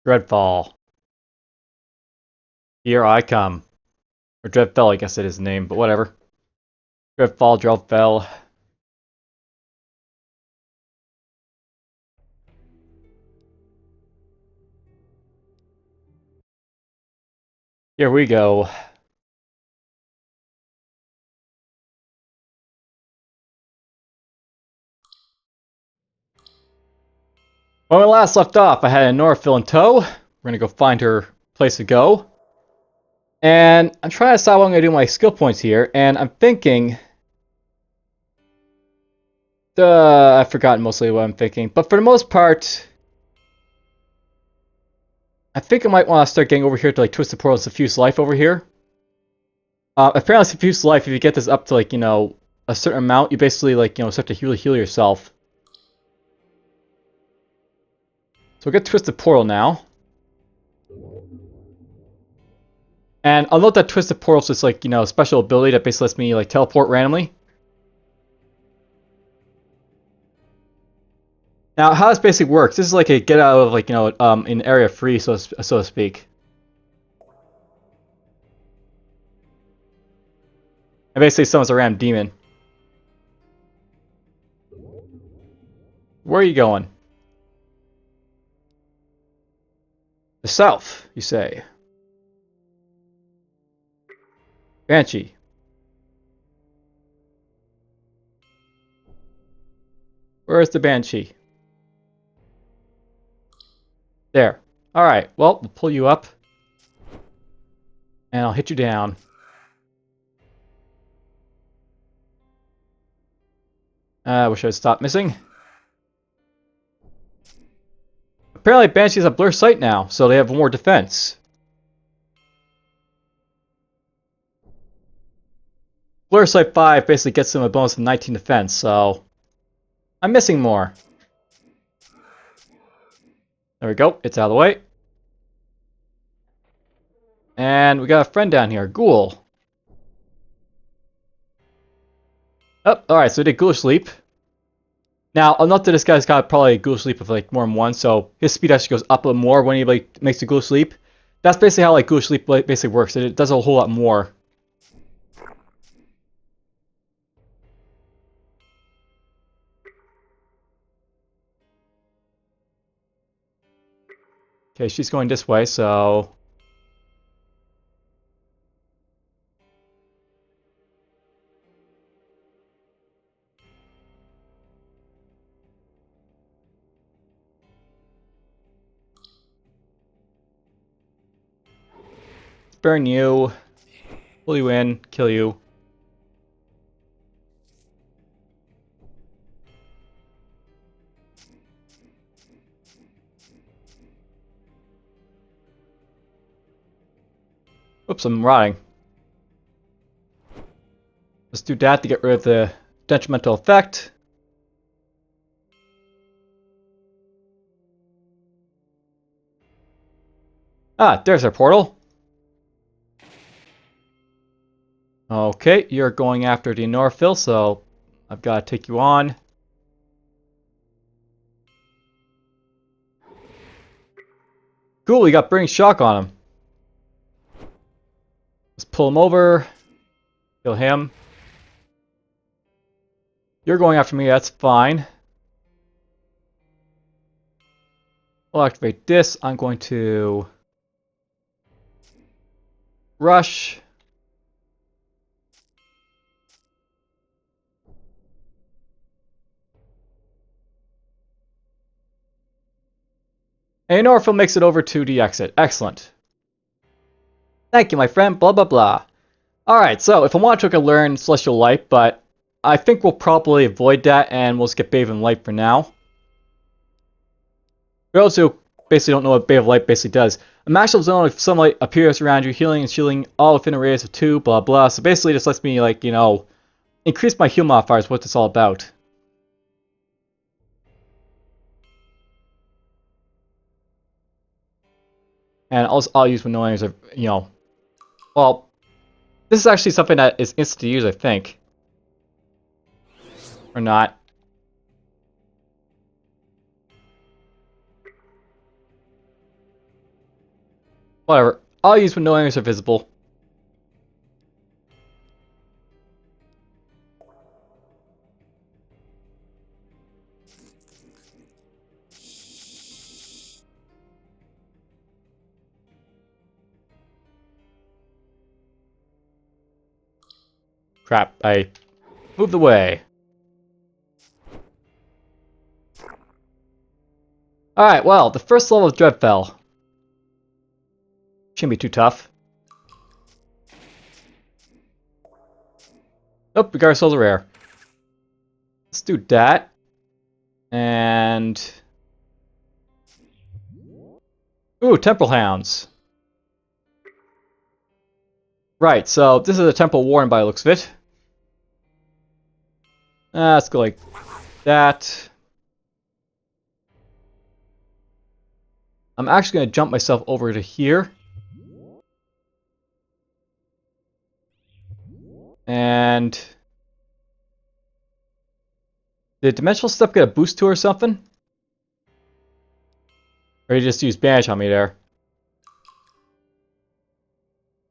Dreadfall. Here I come. Or Dreadfell, I guess it is the name, but whatever. Dreadfell. Here we go. When we last left off, I had Norfil in tow. We're gonna go find her place to go. And I'm trying to decide what I'm gonna do with my skill points here, and I'm thinking... I've forgotten mostly what I'm thinking, but for the most part... I think I might want to start getting over here to like Twisted Portal and Suffuse Life over here. Apparently Suffuse Life, if you get this up to like, you know, a certain amount, you basically like, you know, start to heal yourself. So we'll get Twisted Portal now. And I'll note that Twisted Portal is just like, you know, a special ability that basically lets me like teleport randomly. Now, how this basically works, this is like a get out of like, you know, an area free, so to speak. And basically summons a random demon. Where are you going? The south, you say. Banshee. Where is the Banshee? There. Alright, well, we'll pull you up. And I'll hit you down. I wish I'd stopped missing. Apparently Banshees have blur sight now, so they have more defense. Blur sight 5 basically gets them a bonus of 19 defense, so I'm missing more. There we go, it's out of the way. And we got a friend down here, Ghoul. Oh, alright, so we did Ghoulish Leap. Now, I'll note that this guy's got probably a Ghoulish Leap of like more than one, so his speed actually goes up a little more when he like makes a Ghoulish Leap. That's basically how like Ghoulish Leap basically works. It does a whole lot more. Okay, she's going this way, so... burn you, pull you in, kill you. Oops, I'm rotting. Let's do that to get rid of the detrimental effect. Ah, there's our portal. Okay, you're going after the Norfil, so I've got to take you on. Cool, we got Burning Shock on him. Let's pull him over. Kill him. You're going after me, that's fine. We'll activate this. I'm going to... rush. And Norfil makes it over to the exit. Excellent. Thank you, my friend. Blah, blah, blah. Alright, so if I want to, I can learn Celestial Light, but I think we'll probably avoid that and we'll skip Bathe in Light for now. For those who basically don't know what Bathe in Light basically does, a maximum zone of sunlight appears around you, healing and shielding all within a radius of 2, blah, blah. So basically this lets me, like, you know, increase my heal modifiers, what it's all about. And I'll use when no enemies are, you know, well, this is actually something that is instant to use, I think. Or not. Whatever. I'll use when no enemies are visible. Crap, I moved away. Alright, well, the first level of Dreadfell. Shouldn't be too tough. Nope, we got ourselves a rare. Let's do that. And... ooh, Temple Hounds. Right, so this is a Temple Warden by the looks of it. Let's go like that. I'm actually going to jump myself over to here. And... did Dimensional Step get a boost to or something? Or you just use Banish on me there?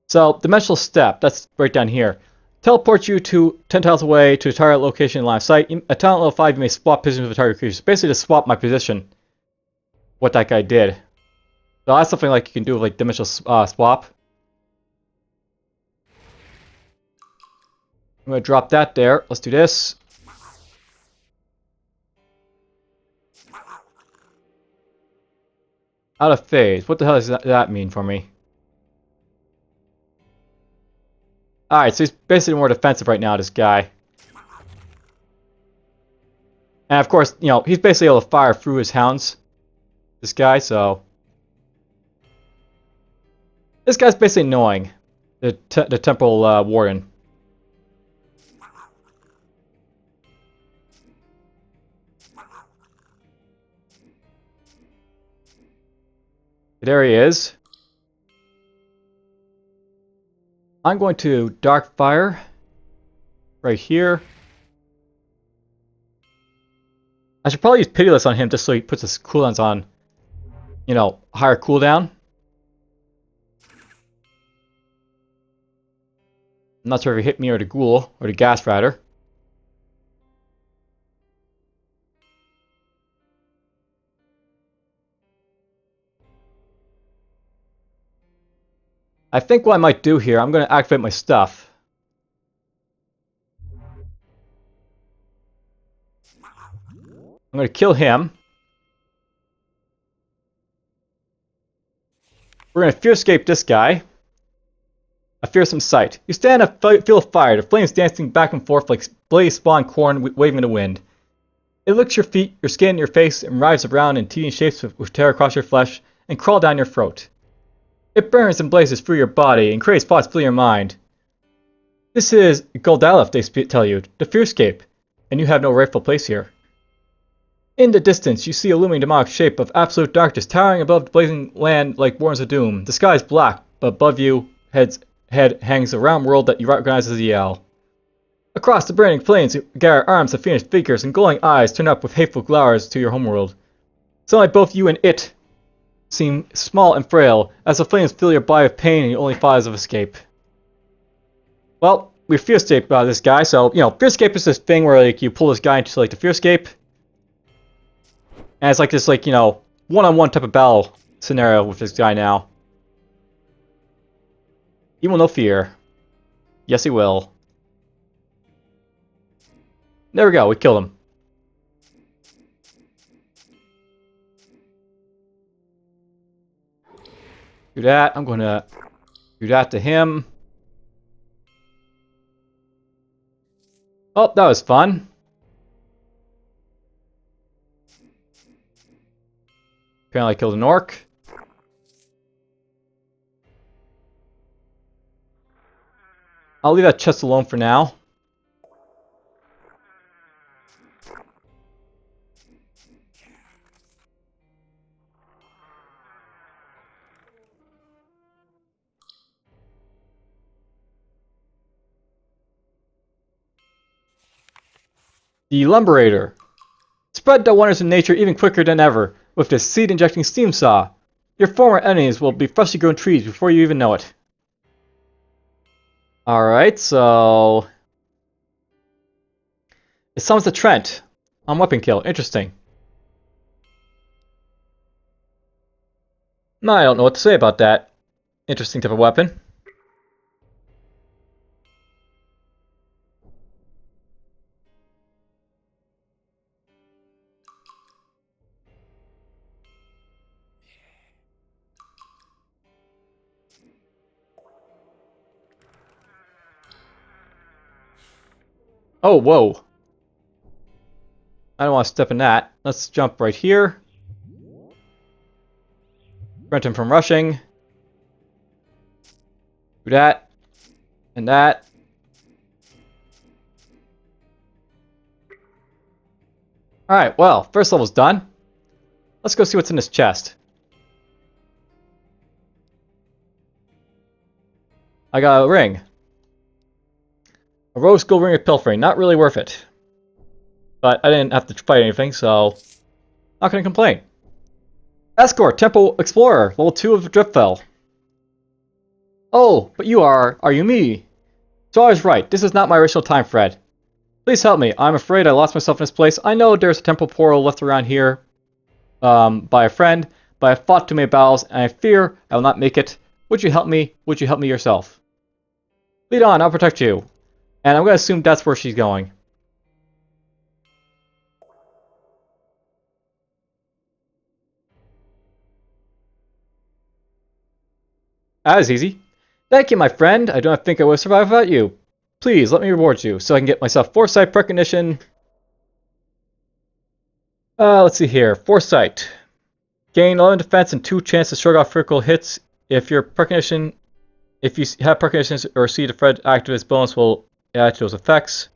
So, Dimensional Step, that's right down here. Teleports you to 10 tiles away to a target location in line of sight. At talent level 5, you may swap positions with a target creature. Basically, just swap my position. What that guy did. So that's something like you can do with like Dimensional Swap. I'm going to drop that there. Let's do this. Out of phase. What the hell does that mean for me? Alright, so he's basically more defensive right now, this guy. And of course, you know, he's basically able to fire through his hounds. This guy, so... this guy's basically annoying. The Temple Warden. There he is. I'm going to Dark Fire right here. I should probably use Pitiless on him just so he puts his cooldowns on, you know, higher cooldown. I'm not sure if he hit me or the Ghoul, or the Gas Rider. I think what I might do here, I'm going to activate my stuff. I'm going to kill him. We're going to Fearscape this guy. A fearsome sight. You stand in a field of fire, the flames dancing back and forth like blaze spawn corn waving in the wind. It licks your feet, your skin, your face, and writhes around in teeny shapes which tear across your flesh and crawl down your throat. It burns and blazes through your body and creates spots through your mind. This is Doomelf, they tell you, the Fearscape, and you have no rightful place here. In the distance, you see a looming demonic shape of absolute darkness towering above the blazing land like Warrens of Doom. The sky is black, but above you, head hangs a round world that you recognize as Maj'Eyal. Across the burning plains, gather arms of fiendish figures and glowing eyes turn up with hateful glowers to your homeworld. Suddenly both you and it seem small and frail, as the flames fill your body with pain and you only find of escape. Well, we Fearscape this guy, so, you know, Fearscape is this thing where, like, you pull this guy into, like, the Fearscape. And it's like this, like, you know, one-on-one type of battle scenario with this guy now. He will no fear. Yes, he will. There we go, we killed him. Do that. I'm going to do that to him. Oh, that was fun. Apparently I killed an orc. I'll leave that chest alone for now. The Lumberator. Spread the wonders of nature even quicker than ever with this seed-injecting steam saw. Your former enemies will be freshly grown trees before you even know it. Alright, so... It summons the Trent on weapon kill. Interesting. I don't know what to say about that. Interesting type of weapon. Oh, whoa. I don't want to step in that. Let's jump right here. Prevent him from rushing. Do that. And that. Alright, well, first level's done. Let's go see what's in this chest. I got a ring. A rose gold ring of pilfering. Not really worth it. But I didn't have to fight anything, so... Not gonna complain. Escort, Temple Explorer, level 2 of Dreadfell. Oh, but you are you me? So I was right, this is not my original time, Fred. Please help me, I'm afraid I lost myself in this place. I know there's a temple portal left around here by a friend, but I fought too many battles, and I fear I will not make it. Would you help me? Would you help me yourself? Lead on, I'll protect you. And I'm going to assume that's where she's going. That was easy. Thank you, my friend. I do not think I would survive without you. Please, let me reward you, so I can get myself Foresight Recognition. Let's see here. Foresight. Gain 11 defense and 2 chance to shrug off critical hits. If you have precognitions or see the Fred active, its bonus will add to those effects.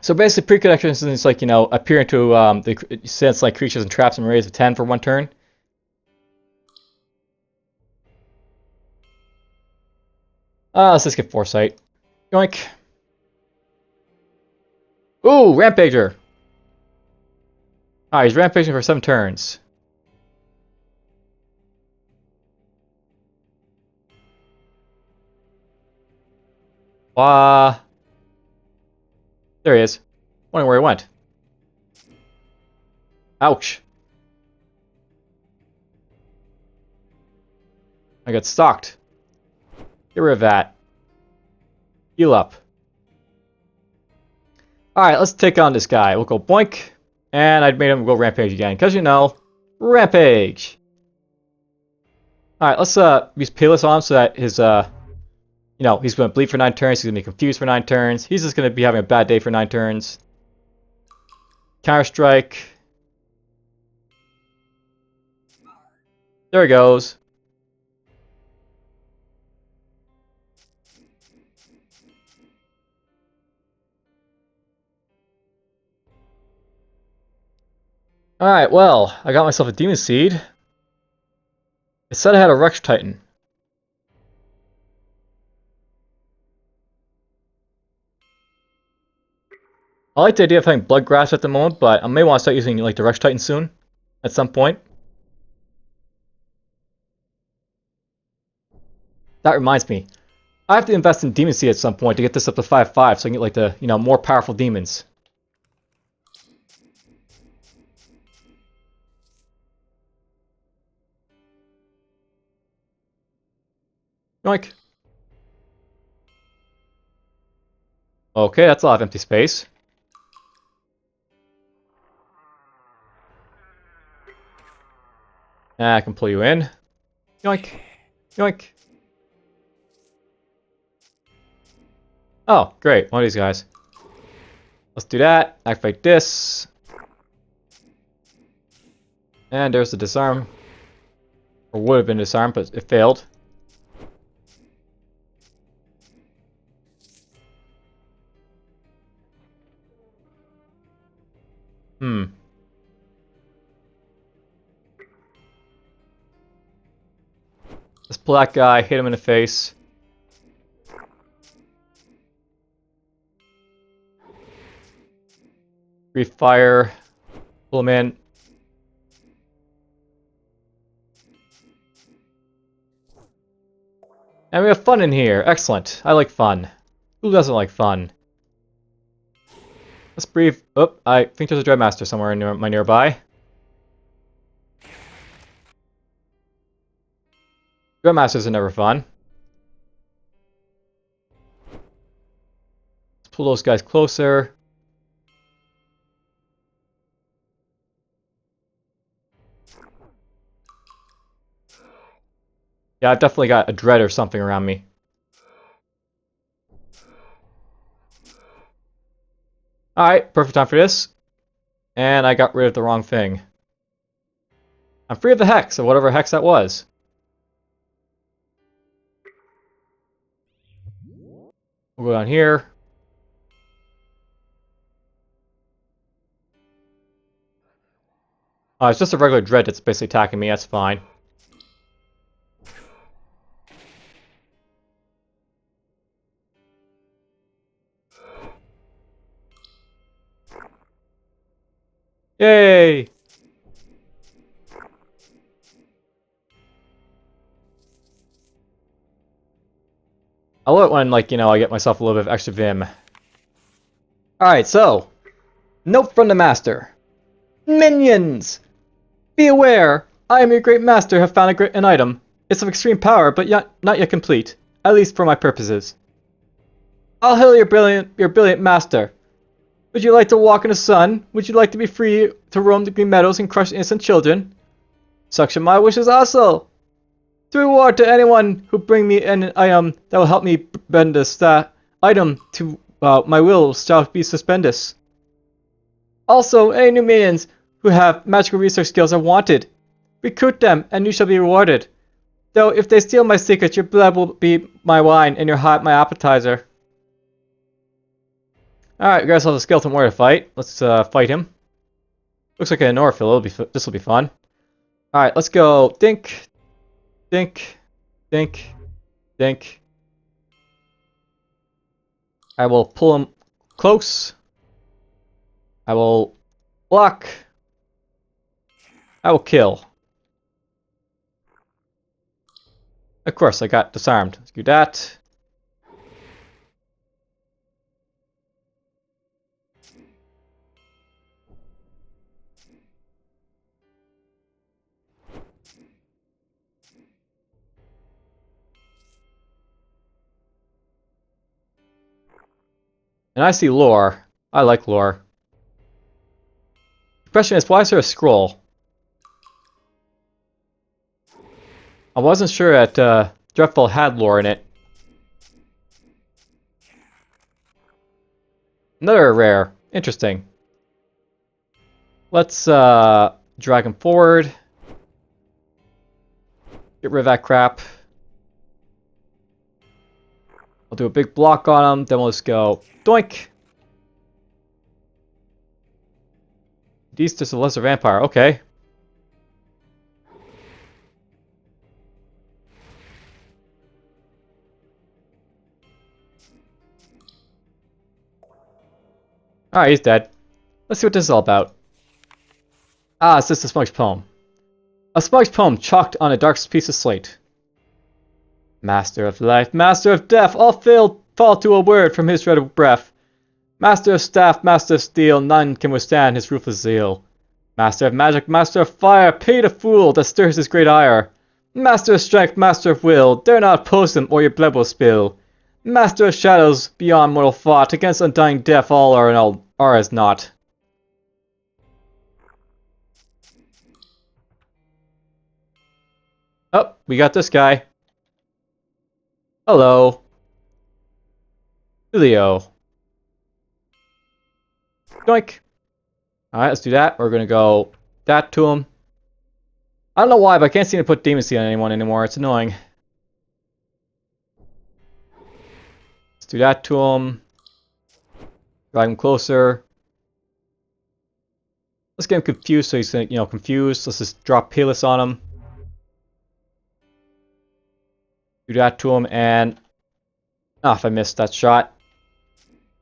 So basically, precognitions is like, you know, appear into the sense like creatures and traps and raise of 10 for 1 turn. Let's just get Foresight. Yoink. Ooh, Rampager. Alright, he's rampaging for 7 turns. There he is. Wondering where he went. Ouch. I got stalked. Get rid of that. Heal up. Alright, let's take on this guy. We'll go boink. And I'd made him go rampage again. Because, you know, rampage. Alright, let's use Payless on him so that his, you know, he's going to bleed for 9 turns. He's going to be confused for 9 turns. He's just going to be having a bad day for 9 turns. Counter-strike. There he goes. Alright, well, I got myself a Demon Seed. It said I had a Rex Titan. I like the idea of having Bloodgrass at the moment, but I may want to start using like the Rex Titan soon, at some point. That reminds me, I have to invest in Demon Seed at some point to get this up to 5/5, so I can get like the, you know, more powerful demons. Yoink. Okay, that's a lot of empty space. I can pull you in. Yoink. Yoink. Oh, great. One of these guys. Let's do that. Activate this. And there's the disarm. Or would have been disarmed, but it failed. Let's pull that guy, hit him in the face. Brief fire. Pull him in. And we have fun in here. Excellent. I like fun. Who doesn't like fun? Let's brief. Oh, I think there's a Dreadmaster somewhere in my nearby. Dreadmasters are never fun. Let's pull those guys closer. Yeah, I've definitely got a dread or something around me. Alright, perfect time for this. And I got rid of the wrong thing. I'm free of the hex, or whatever hex that was. We'll go down here. It's just a regular dread that's basically attacking me, that's fine. Yay! I love it when, like, I get myself a little bit of extra vim. Alright, so. Note from the master. Minions! Be aware! I am your great master, have found an item. It's of extreme power, but not yet complete. At least for my purposes. I'll hail your brilliant master. Would you like to walk in the sun? Would you like to be free to roam the green meadows and crush innocent children? Such are my wishes also. To reward to anyone who bring me an item that will help me bend this item to my will shall be suspendus. Also, any new minions who have magical research skills are wanted. Recruit them, and you shall be rewarded. Though if they steal my secret, your blood will be my wine, and your heart my appetizer. Alright, we got ourselves a skeleton warrior to fight. Let's fight him. Looks like an Norfil. This will be fun. Alright, let's go. Dink. Dink. Dink. Dink. I will pull him close. I will block. I will kill. Of course, I got disarmed. Let's do that. And I see lore. I like lore. The question is, why is there a scroll? I wasn't sure that Dreadfell had lore in it. Another rare. Interesting. Let's drag him forward. Get rid of that crap. I'll do a big block on him, then we'll just go doink. He's just a lesser vampire, okay. Alright, he's dead. Let's see what this is all about. Ah, it's just a smug's poem. A smug's poem chalked on a dark piece of slate. Master of life, master of death, all fall to a word from his dread breath. Master of staff, master of steel, none can withstand his ruthless zeal. Master of magic, master of fire, pay the fool that stirs his great ire. Master of strength, master of will, dare not oppose him or your blood will spill. Master of shadows, beyond mortal thought, against undying death all are as naught. Oh, we got this guy. Hello. Julio. Doink. Alright, let's do that. We're gonna go that to him. I don't know why, but I can't seem to put Demon Seed on anyone anymore. It's annoying. Let's do that to him. Drag him closer. Let's get him confused so he's confused. Let's just drop Palis on him. Do that to him and... if I missed that shot.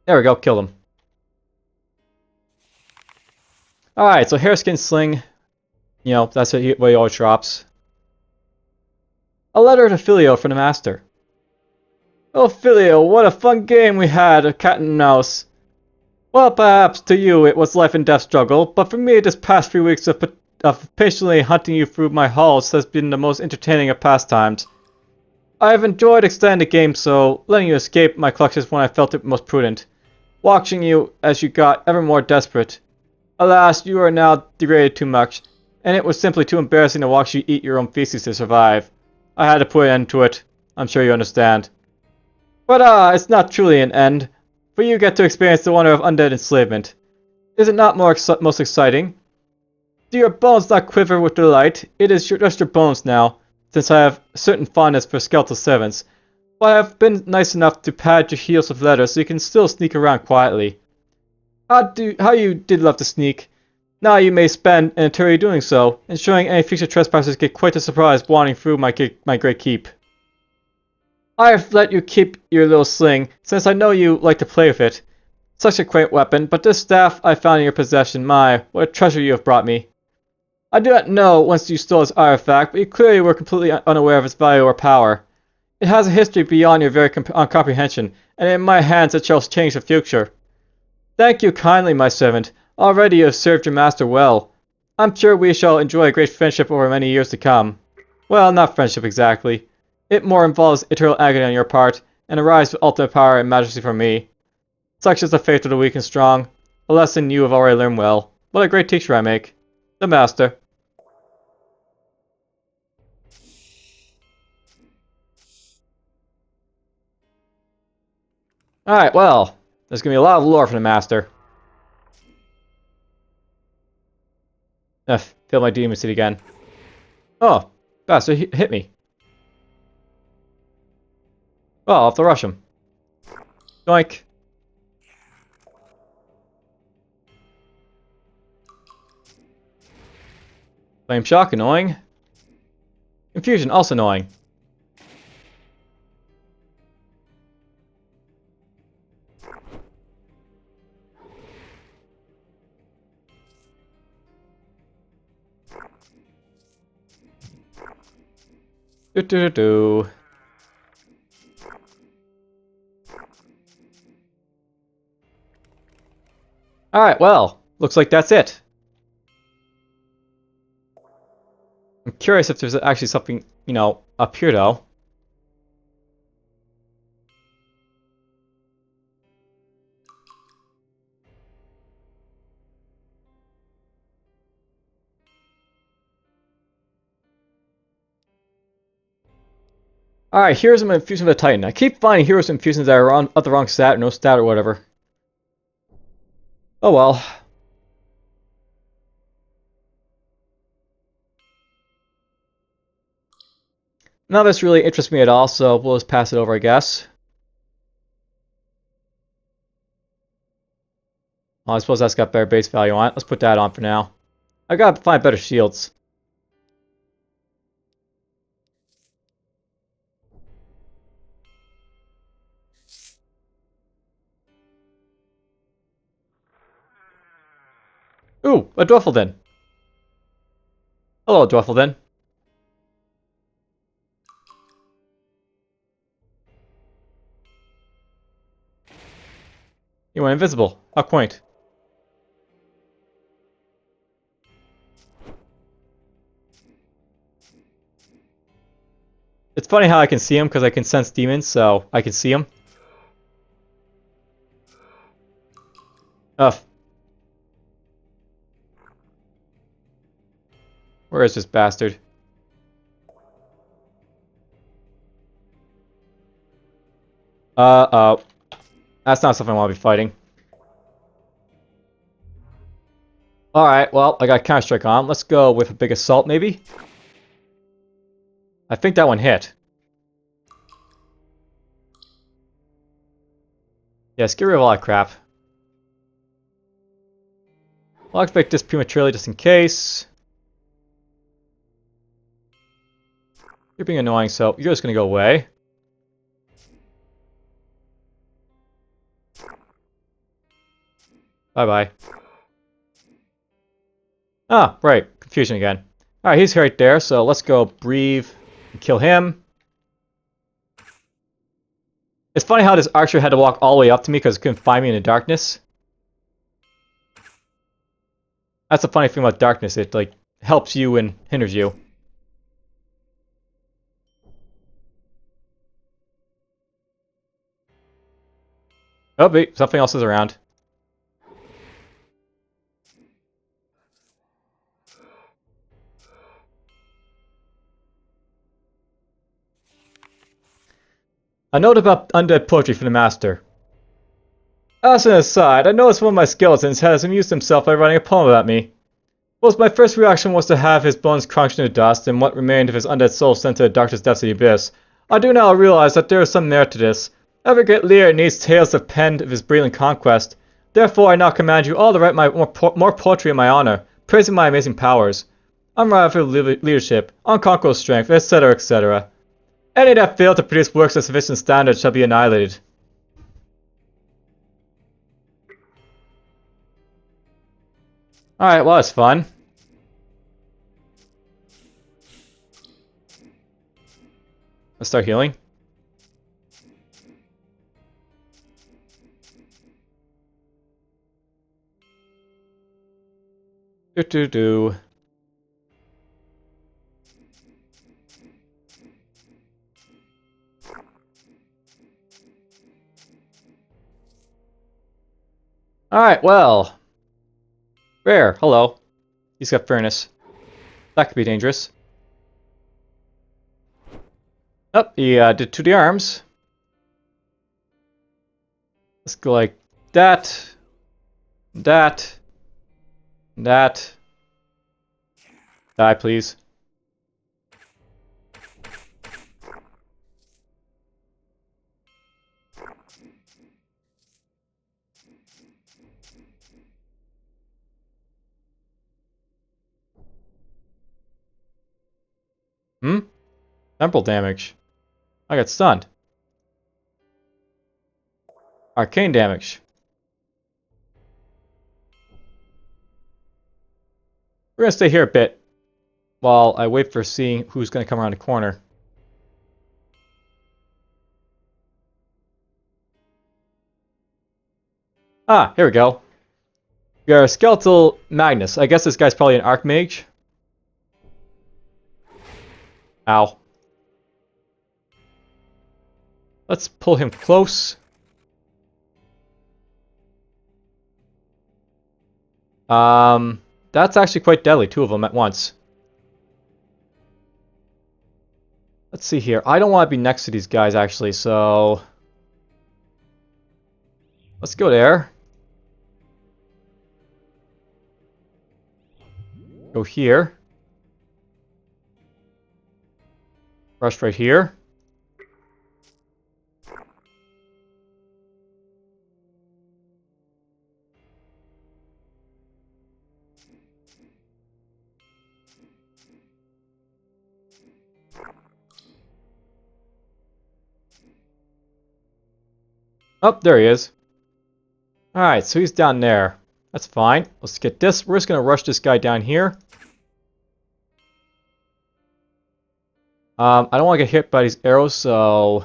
There we go, killed him. Alright, so Hareskin Sling. You know, that's what he always drops. A letter to Filio from the Master. Oh, Filio, what a fun game we had, a cat and mouse. Well, perhaps to you it was life and death struggle, but for me this past few weeks of patiently hunting you through my halls has been the most entertaining of pastimes. I have enjoyed extending the game, so letting you escape my clutches when I felt it most prudent. Watching you as you got ever more desperate. Alas, you are now degraded too much, and it was simply too embarrassing to watch you eat your own feces to survive. I had to put an end to it. I'm sure you understand. But it's not truly an end, for you get to experience the wonder of undead enslavement. Is it not most exciting? Do your bones not quiver with delight? It is just your bones now, since I have a certain fondness for skeletal servants. But I have been nice enough to pad your heels with leather so you can still sneak around quietly. How you did love to sneak. Now you may spend an eternity doing so, ensuring any future trespassers get quite a surprise wandering through my great keep. I have let you keep your little sling, since I know you like to play with it. Such a quaint weapon, but this staff I found in your possession, my, what a treasure you have brought me. I do not know whence you stole this artifact, but you clearly were completely unaware of its value or power. It has a history beyond your very comprehension, and in my hands it shall change the future. Thank you kindly, my servant. Already you have served your master well. I'm sure we shall enjoy a great friendship over many years to come. Well, not friendship exactly. It more involves eternal agony on your part, and a rise to ultimate power and majesty from me. Such is the fate of the weak and strong. A lesson you have already learned well. What a great teacher I make. The Master. Alright, well, there's gonna be a lot of lore from the Master. Fill my demon seed again. Oh, bastard hit me. Well, I'll have to rush him. Doink. Flame shock, annoying. Confusion, also annoying. Do. Alright, well, looks like that's it. I'm curious if there's actually something, you know, up here though. Alright, here's an infusion of the Titan. I keep finding heroes infusions that are on the wrong stat or no stat or whatever. Oh well. None of this really interests me at all, so we'll just pass it over, I guess. Well, I suppose that's got better base value on it. Let's put that on for now. I gotta find better shields. Ooh, a Dreadfell. Hello, Dreadfell. You went invisible. How quaint. It's funny how I can see him because I can sense demons, so I can see him. Ugh. Where is this bastard? Uh-oh. That's not something I want to be fighting. Alright, well, I got Counter-Strike on. Let's go with a big assault, maybe? I think that one hit. Yes, get rid of a lot of crap. I'll activate this prematurely just in case. You're being annoying, so you're just gonna go away. Bye-bye. Ah, right. Confusion again. Alright, he's right there, so let's go breathe and kill him. It's funny how this archer had to walk all the way up to me because he couldn't find me in the darkness. That's the funny thing about darkness. It, like, helps you and hinders you. Oh, wait, something else is around. A note about undead poetry from the master. As an aside, I noticed one of my skeletons has amused himself by writing a poem about me. Well, my first reaction was to have his bones crunched into dust and what remained of his undead soul sent to the darkest depths of the abyss. I do now realize that there is some merit to this. Every great leader needs tales of penned of his brilliant conquest. Therefore, I now command you all to write more poetry in my honor, praising my amazing powers. Unrivaled leadership, unconquerable strength, etc., etc. Any that fail to produce works of sufficient standard shall be annihilated. Alright, well, that's fun. Let's start healing. Do. Alright, well. Rare, hello. He's got furnace. That could be dangerous. Oh, he did 2D arms. Let's go like that. That. That. Die, please. Temporal damage. I got stunned. Arcane damage. We're gonna stay here a bit while I wait for seeing who's gonna come around the corner. Ah, here we go. We got a skeletal Magnus. I guess this guy's probably an Archmage. Ow. Let's pull him close. That's actually quite deadly, 2 of them at once. Let's see here. I don't want to be next to these guys, actually, so... Let's go there. Go here. Rush right here. Oh, there he is. Alright, so he's down there. That's fine. Let's get this. We're just going to rush this guy down here. I don't want to get hit by these arrows, so...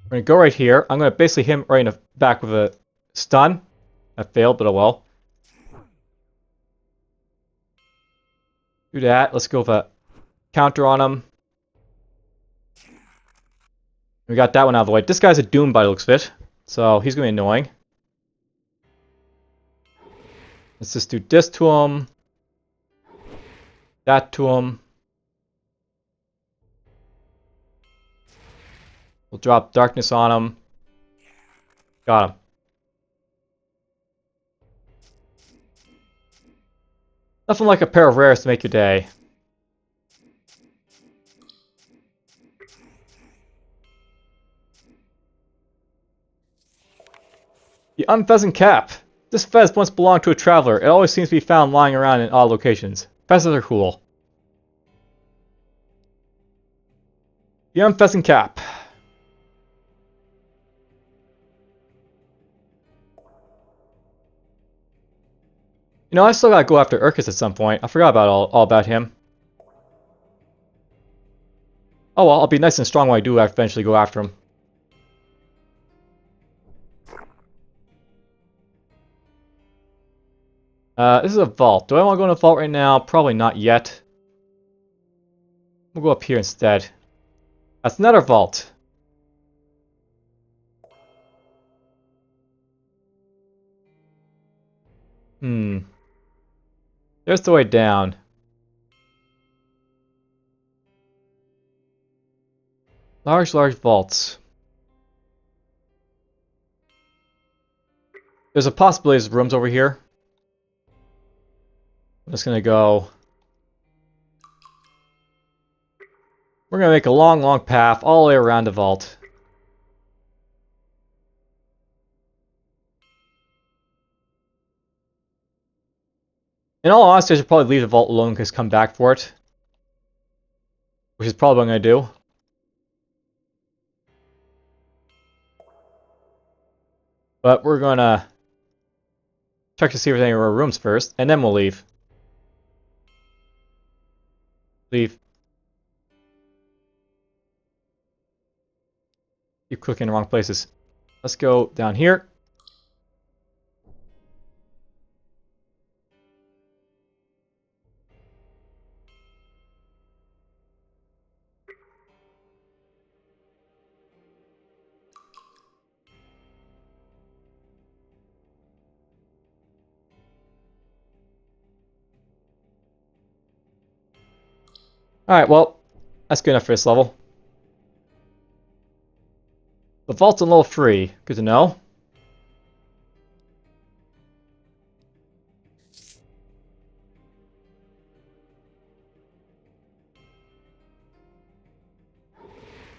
We're going to go right here. I'm going to basically hit him right in the back with a stun. That failed, but oh well. Do that. Let's go with a counter on him. We got that one out of the way. This guy's a Doom by the looks of it, so he's going to be annoying. Let's just do this to him. That to him. We'll drop darkness on him. Got him. Nothing like a pair of rares to make your day. The unpheasant cap. This fez once belonged to a traveler. It always seems to be found lying around in odd locations. Pheasants are cool. The unpheasant cap. You know, I still gotta go after Urkus at some point. I forgot about all about him. Oh well, I'll be nice and strong when I do eventually go after him. This is a vault. Do I want to go in a vault right now? Probably not yet. We'll go up here instead. That's another vault. There's the way down. Large vaults. There's a possibility there's rooms over here. I'm just gonna go. We're gonna make a long path all the way around the vault. In all honesty, I should probably leave the vault alone because come back for it. Which is probably what I'm gonna do. But we're gonna check to see if there's any more rooms first, and then we'll leave. Leave. Keep clicking in the wrong places. Let's go down here. Alright, well, that's good enough for this level. The vault's on level 3. Good to know.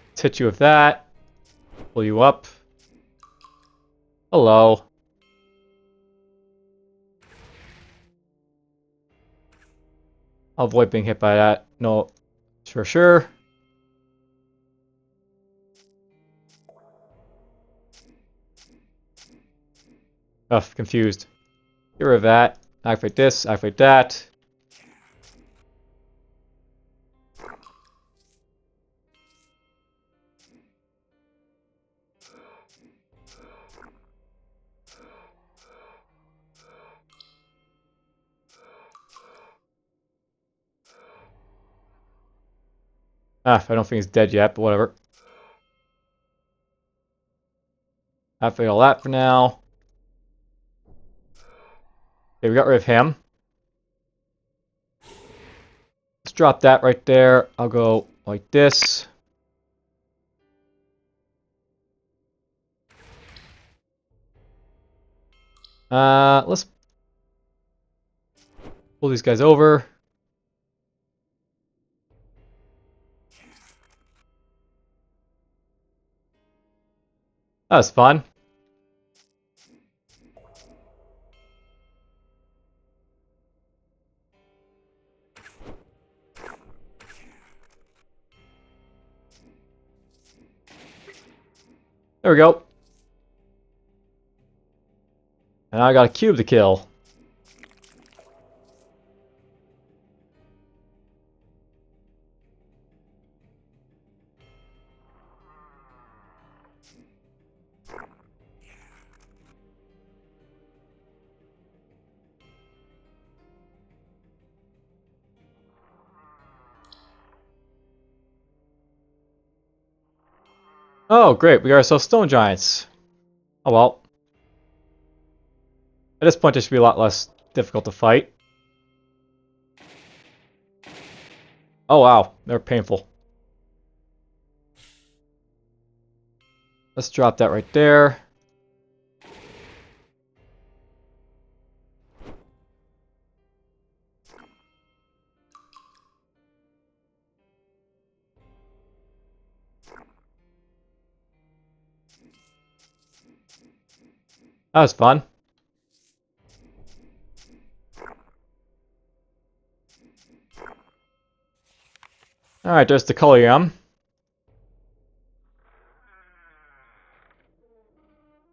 Let's hit you with that. Pull you up. Hello. I'll avoid being hit by that. No, sure. Ugh, confused. Get rid of that. Activate this, activate that. I don't think he's dead yet, but whatever. Activate all that for now. Okay, we got rid of him. Let's drop that right there. I'll go like this. Let's pull these guys over. That was fun. There we go. And I got a cube to kill. Oh, great. We got ourselves stone giants. Oh well. At this point, this should be a lot less difficult to fight. Oh wow, they're painful. Let's drop that right there. That was fun. Alright, there's the Collium.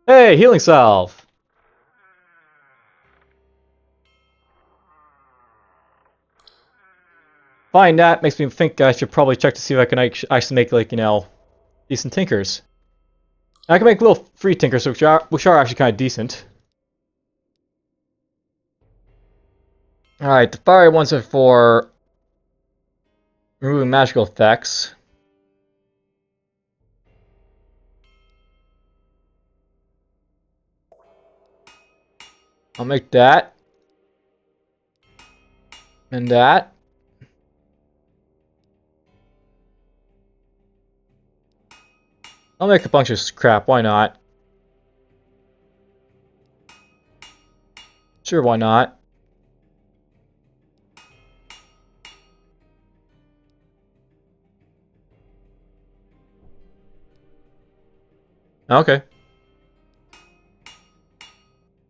Hey, healing salve! Find that makes me think I should probably check to see if I can actually make, like, you know, decent tinkers. I can make little free tinkers, which are actually kind of decent. Alright, the fiery ones are for removing magical effects. I'll make that. And that. I'll make a bunch of crap, why not? Sure, why not? Okay.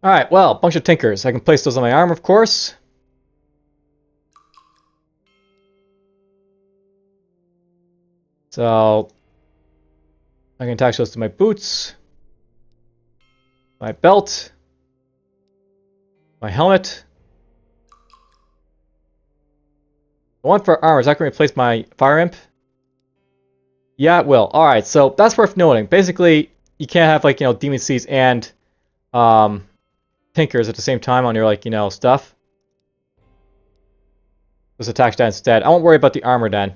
Alright, well, a bunch of tinkers. I can place those on my arm, of course. So, I can attach those to my boots, my belt, my helmet. The one for armor, is that going to replace my fire imp? Yeah, it will. Alright, so that's worth noting. Basically, you can't have, like, you know, demon seeds and tinkers at the same time on your, like, you know, stuff. Just attach that instead. I won't worry about the armor then.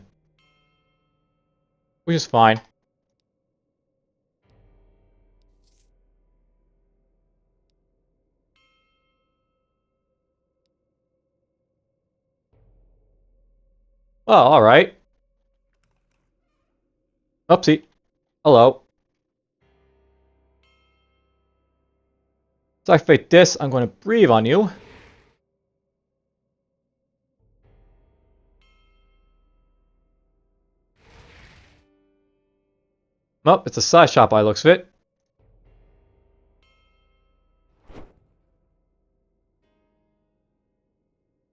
Which is fine. Oh, alright. Oopsie. Hello. So I activate this. I'm going to breathe on you. Oh, it's a size shop by the looks of it.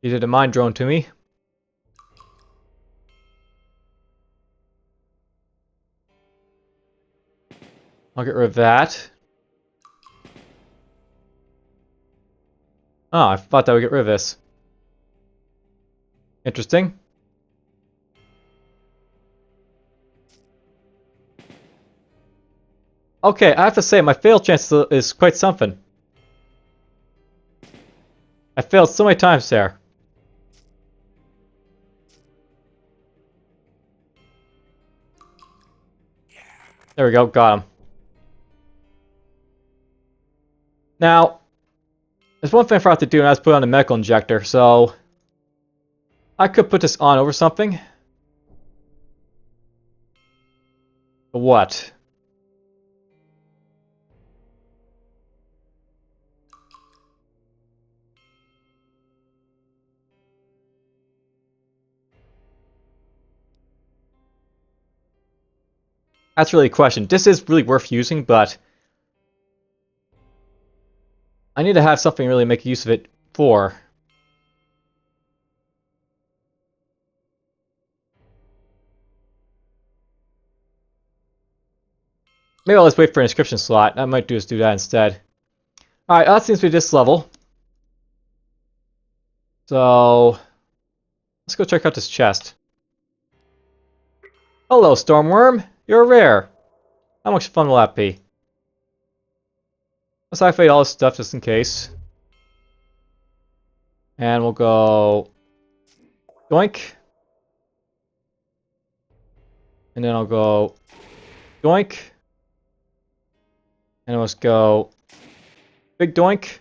He did a mind drone to me. I'll get rid of that. Oh, I thought that would get rid of this. Interesting. Okay, I have to say, my fail chance is quite something. I failed so many times there. There we go, got him. Now, there's one thing I forgot to do, and that's put on the medical injector, so I could put this on over something. But what? That's really a question. This is really worth using, but I need to have something really make use of it for. Maybe I'll just wait for an inscription slot. I might just do that instead. Alright, that seems to be this level. So, let's go check out this chest. Hello, Stormworm. You're rare. How much fun will that be? Let's activate all this stuff just in case. And we'll go doink. And then I'll go doink. And let's go big doink.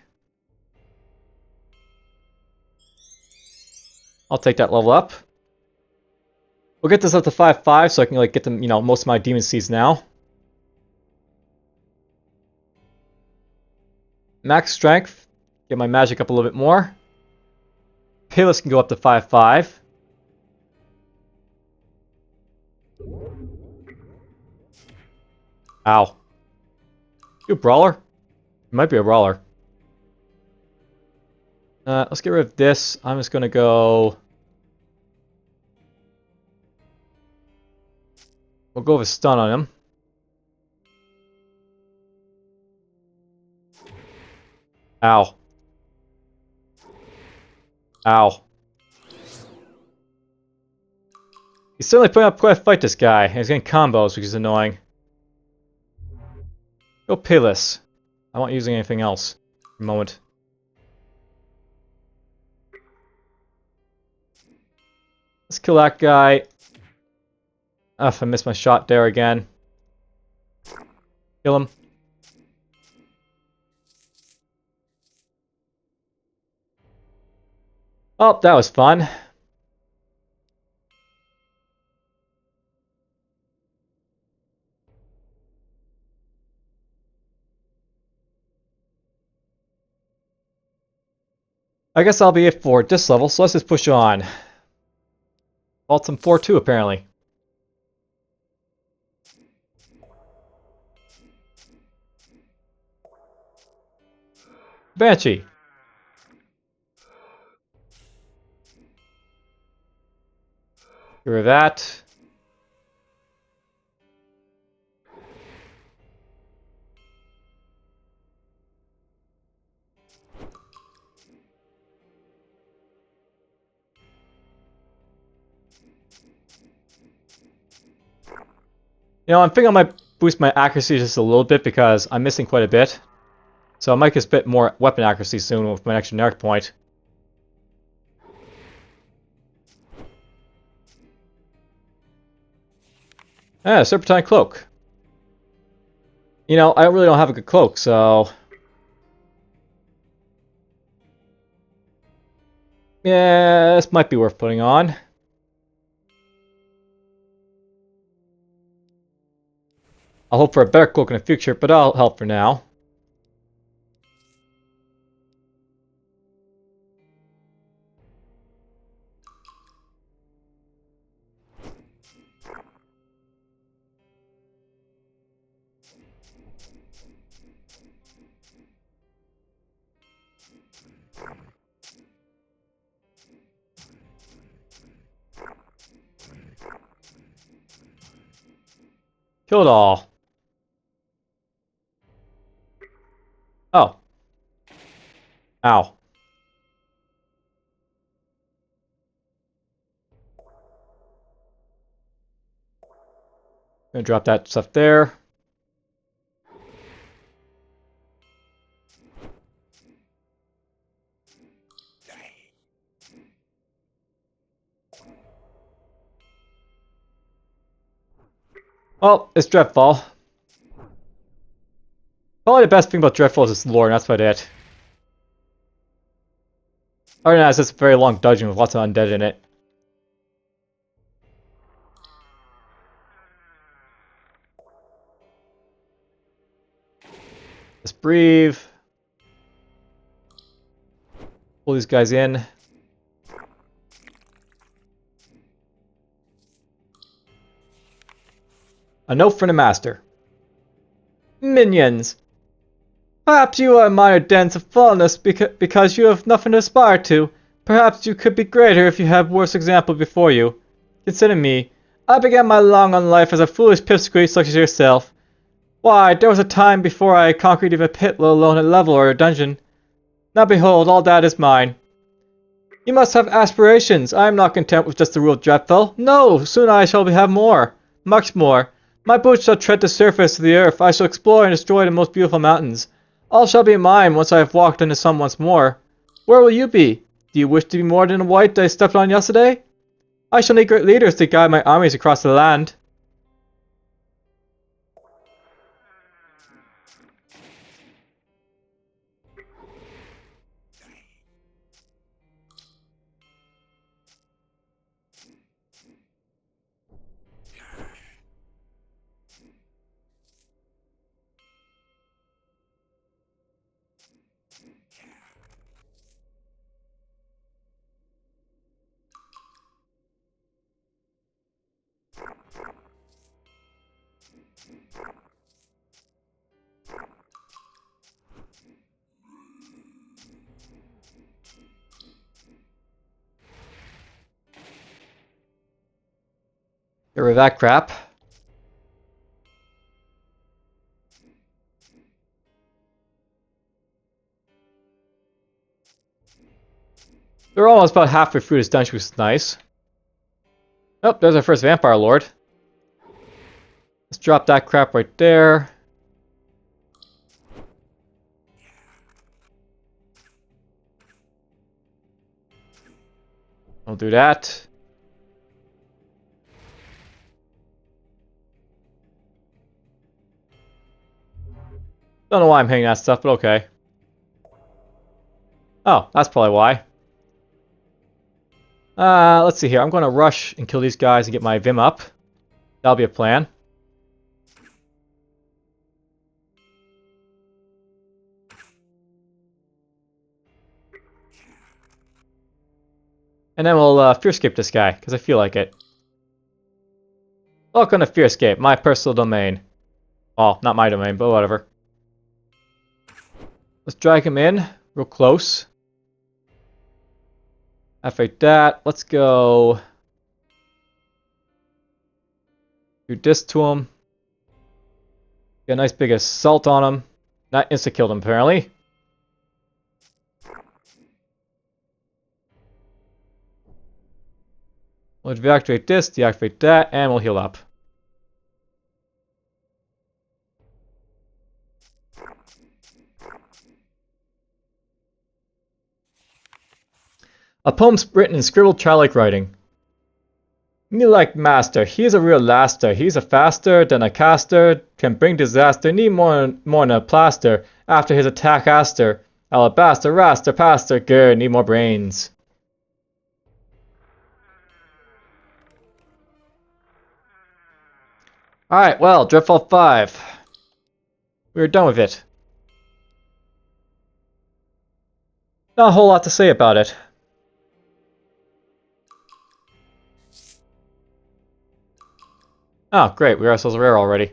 I'll take that level up. We'll get this up to 5/5 so I can like get them, you know, most of my demon seeds now. Max strength. Get my magic up a little bit more. Payless can go up to 5/5. Ow. You a brawler? You might be a brawler. Let's get rid of this. I'm just gonna go. We'll go with a stun on him. Ow. Ow. He's certainly putting up quite a fight, this guy. And he's getting combos, which is annoying. Go Payless. I'm not using anything else for the moment. Let's kill that guy. Ugh, I missed my shot there again. Kill him. Oh, that was fun. I guess I'll be it for this level, so let's just push on. Ultim 4-2 apparently. Banshee. Get rid of that. You know, I'm thinking I might boost my accuracy just a little bit because I'm missing quite a bit. So I might get a bit more weapon accuracy soon with my next generic point. Ah, Serpentine Cloak. You know, I really don't have a good cloak, so... yeah, this might be worth putting on. I'll hope for a better cloak in the future, but I'll help for now. Kill it all. Oh. Ow. Gonna drop that stuff there. Well, it's Dreadfell. Probably the best thing about Dreadfell is its lore, and that's about it. Other than that, it's just a very long dungeon with lots of undead in it. Just breathe. Pull these guys in. A note from the master. Minions. Perhaps you are minor dens of fallenness because you have nothing to aspire to. Perhaps you could be greater if you had worse example before you. Consider me. I began my long on life as a foolish pipsqueak such as yourself. Why, there was a time before I conquered even a pit, let alone a level or a dungeon. Now behold, all that is mine. You must have aspirations. I am not content with just the rule of Dreadfell. No, soon I shall have more. Much more. My boots shall tread the surface of the earth. I shall explore and destroy the most beautiful mountains. All shall be mine once I have walked in the sun once more. Where will you be? Do you wish to be more than the white that I stepped on yesterday? I shall need great leaders to guide my armies across the land. Get rid of that crap. We're almost about halfway through this dungeon, which is nice. Oh, there's our first vampire lord. Let's drop that crap right there. I'll do that. Don't know why I'm hanging that stuff, but okay. Oh, that's probably why. Let's see here. I'm going to rush and kill these guys and get my Vim up. That'll be a plan. And then we'll Fearscape this guy, because I feel like it. Welcome to Fearscape, my personal domain. Well, not my domain, but whatever. Let's drag him in, real close. Activate that. Let's go. Do this to him. Get a nice big assault on him. Not insta-killed him, apparently. We'll deactivate this, deactivate that, and we'll heal up. A poem written in scribbled childlike writing. Me like master, he's a real laster. He's a faster than a caster, can bring disaster. Need more than a plaster. After his attack, aster, alabaster, raster, pastor, grr, need more brains. Alright, well, Dreadfell 5. We're done with it. Not a whole lot to say about it. Oh, great, we got ourselves a rare already.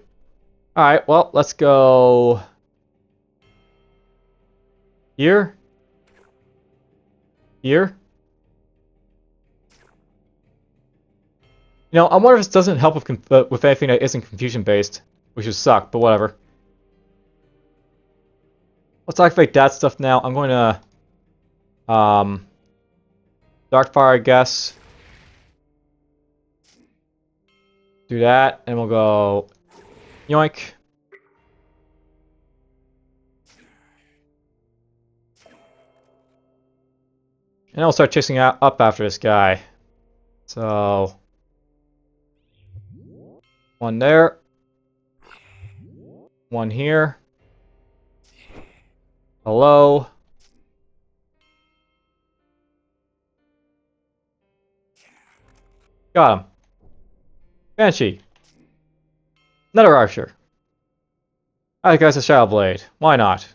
Alright, well, let's go... Here? Here? You know, I wonder if this doesn't help with anything that isn't confusion-based, which would suck, but whatever. Let's activate that stuff now. I'm going to... Darkfire, I guess. Do that, and we'll go... Yoink. And I'll start chasing up after this guy. So... One there. One here. Hello. Got him. Banshee. Another archer. I guess a Shadow Blade. Why not?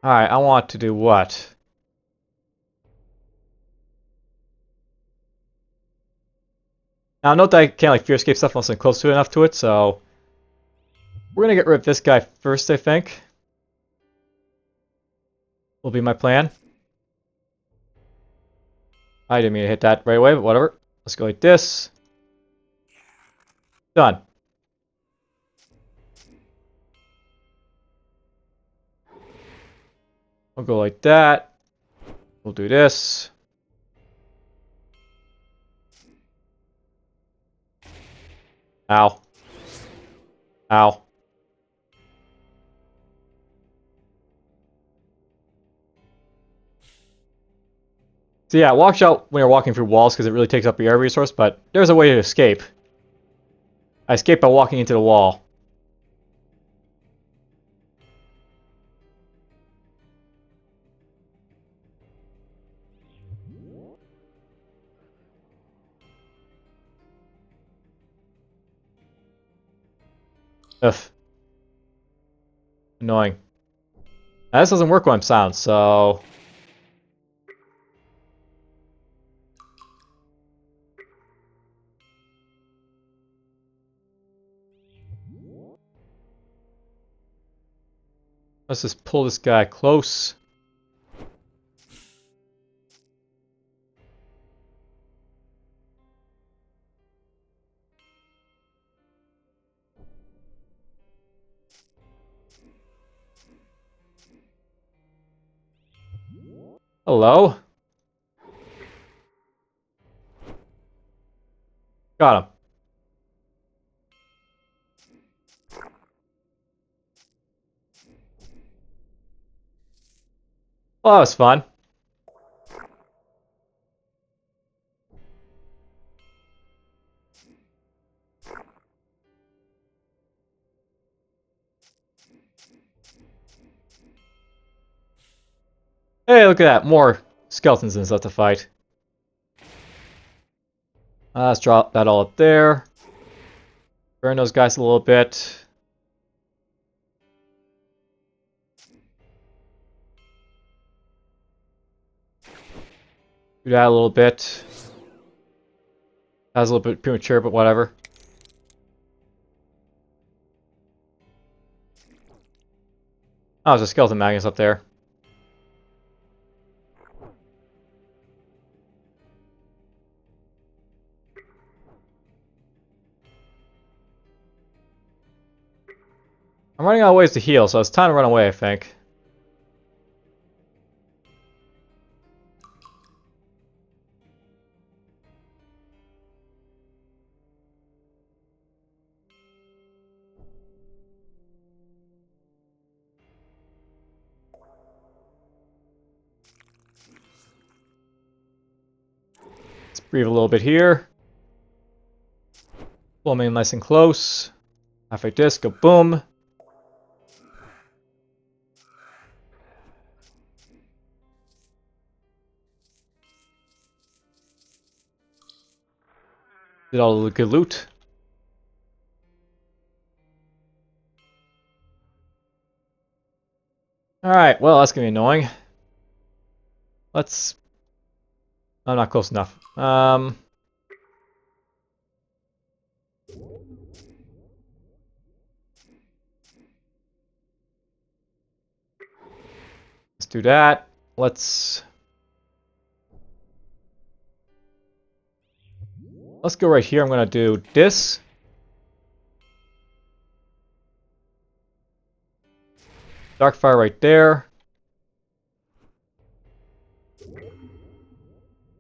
Alright, I want to do what? Now, note that I can't like Fearscape stuff unless I'm close to enough to it, so... We're gonna get rid of this guy first, I think. Will be my plan. I didn't mean to hit that right away, but whatever. Let's go like this. Done. We'll go like that. We'll do this. Ow. Ow. So yeah, watch out when you're walking through walls because it really takes up your air resource, but there's a way to escape. I escape by walking into the wall. Ugh. Annoying. Now, this doesn't work when I'm sound, so... Let's just pull this guy close. Hello? Got him. Well, that was fun. Hey, look at that. More skeletons and stuff to fight. Let's drop that all up there. Burn those guys a little bit. Do that a little bit. That was a little bit premature, but whatever. Oh, there's a skeleton magnus up there. I'm running out of ways to heal, so it's time to run away, I think. Let's breathe a little bit here. Pull me in nice and close. Half like this, go boom. Did all the good loot. Alright, well, that's gonna be annoying. Let's... I'm not close enough. Let's do that. Let's go right here. I'm gonna do this. Darkfire right there.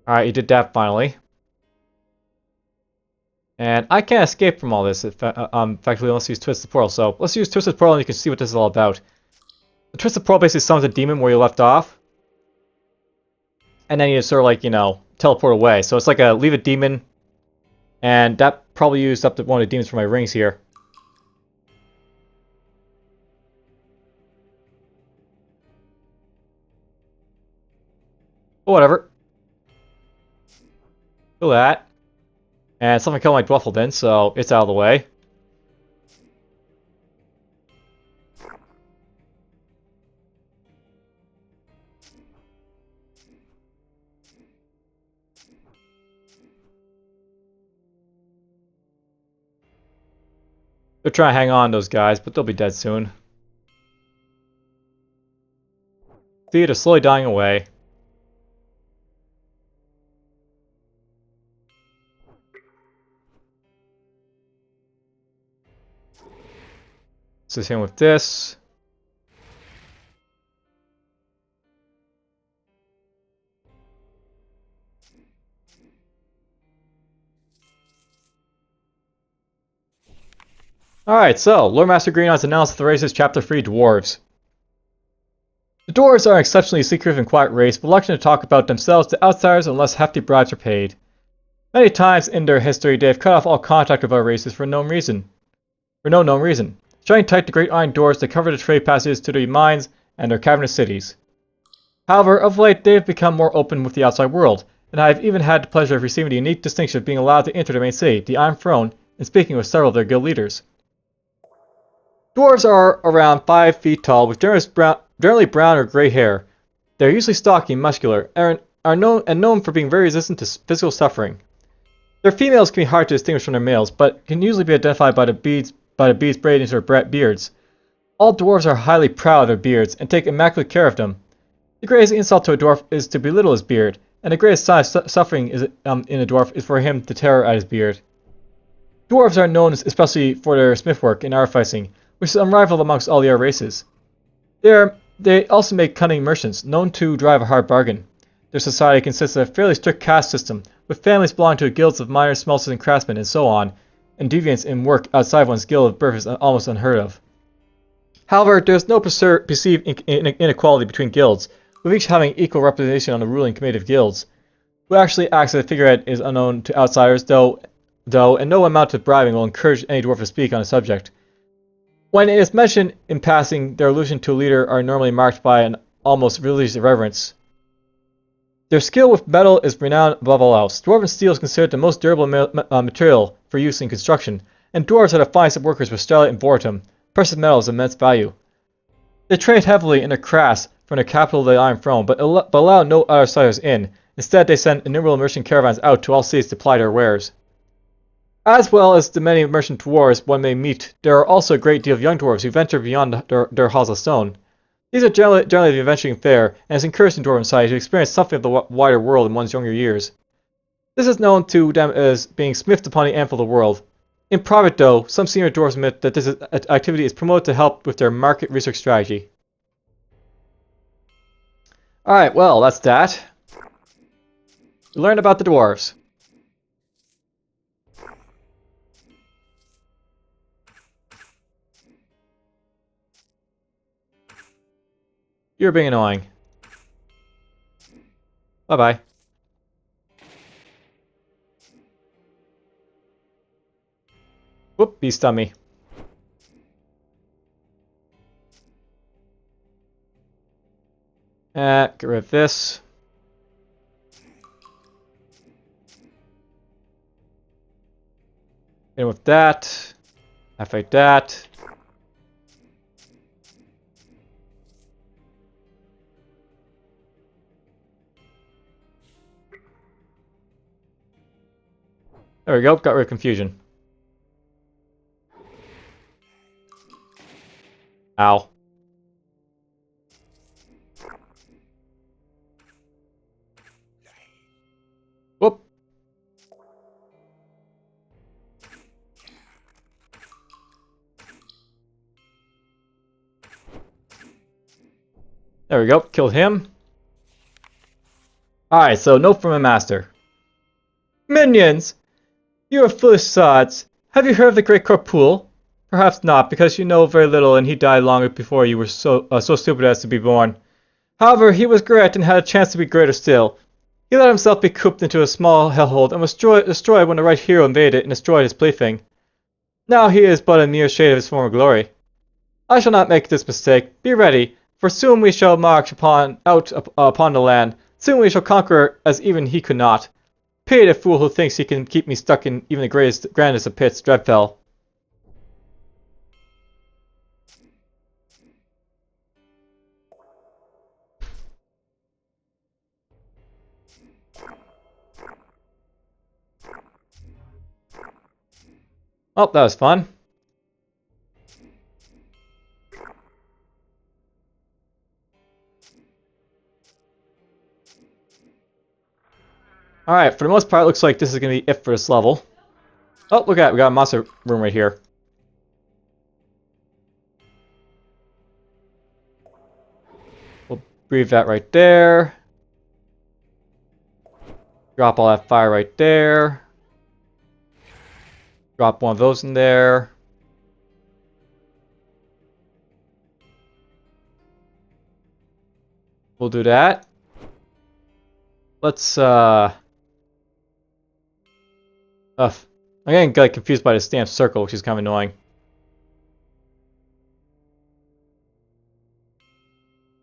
Alright, you did that finally. And I can't escape from all this, effectively, unless you use Twisted Portal. So, let's use Twisted Portal and you can see what this is all about. The Twisted Portal basically summons a demon where you left off. And then you sort of like, you know, teleport away. So it's like a leave a demon. And that probably used up one of the demons for my rings here. But whatever. Do that. And something killed my Dreadfell then, so it's out of the way. They're trying to hang on, those guys, but they'll be dead soon. See, they're slowly dying away. So same with this. Alright, so, Lord Master Green has announced the race's Chapter 3 Dwarves. The Dwarves are an exceptionally secretive and quiet race, reluctant to talk about themselves to outsiders unless hefty bribes are paid. Many times in their history, they have cut off all contact with other races for no known reason. Shutting tight the great iron doors that cover the trade passages to their mines and their cavernous cities. However, of late they have become more open with the outside world, and I have even had the pleasure of receiving the unique distinction of being allowed to enter the main city, the Iron Throne, and speaking with several of their guild leaders. Dwarves are around 5 feet tall, with generally brown or gray hair. They are usually stocky and muscular, and are known for being very resistant to physical suffering. Their females can be hard to distinguish from their males, but can usually be identified by the beads braided into their beards. All dwarves are highly proud of their beards and take immaculate care of them. The greatest insult to a dwarf is to belittle his beard, and the greatest sign of suffering in a dwarf is for him to tear at his beard. Dwarves are known especially for their smithwork and artificing, which is unrivaled amongst all the other races. They also make cunning merchants, known to drive a hard bargain. Their society consists of a fairly strict caste system, with families belonging to guilds of miners, smelters, and craftsmen, and so on, and deviance in work outside one's guild of birth is almost unheard of. However, there is no perceived inequality between guilds, with each having equal representation on the ruling committee of guilds. Who actually acts as a figurehead is unknown to outsiders, though, and no amount of bribing will encourage any dwarf to speak on the subject. When it is mentioned in passing, their allusion to a leader are normally marked by an almost religious reverence. Their skill with metal is renowned above all else. Dwarven steel is considered the most durable material for use in construction, and dwarves are the finest of workers with starlight and boratum, precious metals of immense value. They trade heavily in their crafts from their capital, the Iron Throne, but allow no outsiders in. Instead, they send innumerable merchant caravans out to all cities to ply their wares. As well as the many merchant dwarves one may meet, there are also a great deal of young dwarves who venture beyond their halls of stone. These are generally the adventuring fair, and it's encouraged in dwarven society to experience something of the wider world in one's younger years. This is known to them as being smithed upon the anvil of the world. In private, though, some senior dwarves admit that this activity is promoted to help with their market research strategy. Alright, well, that's that. We learned about the dwarves. You're being annoying. Bye-bye. Whoop, he stung me. Get rid of this. And with that, I fight that. There we go, got rid of confusion. Ow. Whoop. There we go, killed him. Alright, so note from a master. Minions! You are foolish sods. Have you heard of the great Corpool? Perhaps not, because you know very little and he died long before you were so stupid as to be born. However, he was great and had a chance to be greater still. He let himself be cooped into a small hellhole and was destroyed when the right hero invaded and destroyed his plaything. Now he is but a mere shade of his former glory. I shall not make this mistake. Be ready, for soon we shall march upon the land. Soon we shall conquer as even he could not. Pity the fool who thinks he can keep me stuck in even the grandest of pits, Dreadfell. Oh, that was fun. Alright, for the most part, it looks like this is going to be it for this level. Oh, look at it, we got a monster room right here. We'll breathe that right there. Drop all that fire right there. Drop one of those in there. We'll do that. Let's, I'm getting confused by the stamped circle, which is kind of annoying.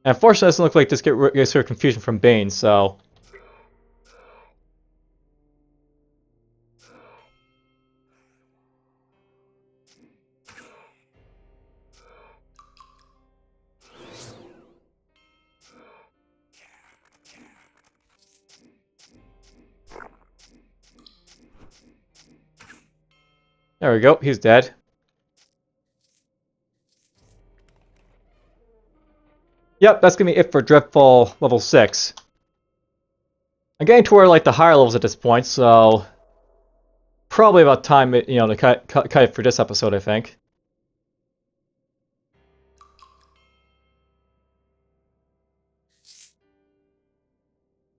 And unfortunately, it doesn't look like this gets rid of confusion from Bane, so... There we go, he's dead. Yep, that's gonna be it for Dreadfell level 6. I'm getting toward like the higher levels at this point, so probably about time, you know, to cut it for this episode, I think.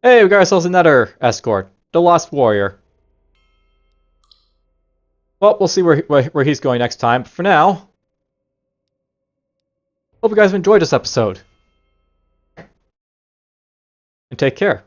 Hey, we got ourselves another escort. the Lost Warrior. Well, we'll see where he's going next time. But for now, hope you guys have enjoyed this episode. And take care.